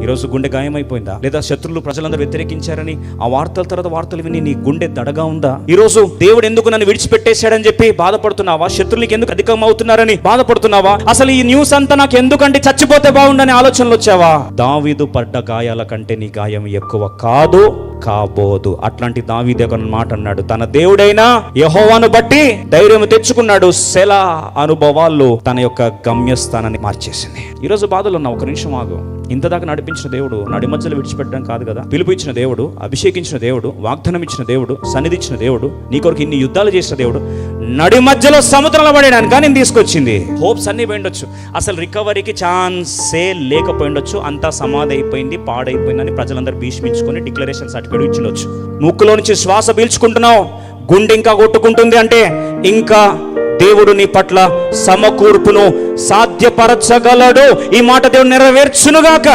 ఈరోజు గుండె గాయమైపోయిందా? లేదా శత్రువులు ప్రజలందరూ వ్యతిరేకించారని ఆ వార్తల తర్వాత వార్తలు విని నీ గుండె దడగా ఉందా? ఈరోజు దేవుడు ఎందుకు నన్ను విడిచిపెట్టేశాడని చెప్పి బాధపడుతున్నావా? శత్రువులకి ఎందుకు అధికం అవుతున్నారని బాధపడుతున్నావా? అసలు ఈ న్యూస్ అంతా నాకు ఎందుకంటే చచ్చిపోతే బాగుండని ఆలోచనలు వచ్చావా? దావీదు పడ్డ గాయాల కంటే నీ గాయం ఎక్కువ కాదు, కాబోదు. అట్లాంటి దావీదు ఒక మాట అన్నాడు, తన దేవుడైన యెహోవాను బట్టి ధైర్యం తెచ్చుకున్నాడు. సెలా అనుభవాలు తన యొక్క గమ్యస్థానాన్ని మార్చేసింది. ఈరోజు బాధలు ఉన్నావు, ఒక నిమిషం ఆగు. ఇంతదాకా నడిపించిన దేవుడు నడి మధ్యలో విడిచిపెట్టడం కాదు కదా. పిలుపు ఇచ్చిన దేవుడు, అభిషేకించిన దేవుడు, వాగ్దానం ఇచ్చిన దేవుడు, సన్నిధి ఇచ్చిన దేవుడు, నీ కొరకు ఇన్ని యుద్ధాలు చేసిన దేవుడు నడి మధ్యలో సముద్రంలో పడేయడానికి నేను తీసుకొచ్చింది. హోప్స్ అన్నీ పోయిండొచ్చు, అసలు రికవరీకి ఛాన్సే లేకపోయిండొచ్చు, అంతా సమాధి అయిపోయింది, పాడైపోయిందని ప్రజలందరూ భీష్మించుకొని డిక్లరేషన్ సర్టిఫికేట్ ఇచ్చిండొచ్చు. ముక్కులో నుంచి శ్వాస పీల్చుకుంటున్నావు, గుండె ఇంకా కొట్టుకుంటుంది అంటే ఇంకా దేవుడు నీ పట్ల సమకూర్పును సాధ్యపరచగలడు. ఈ మాట దేవుడు నెరవేర్చునుగాక.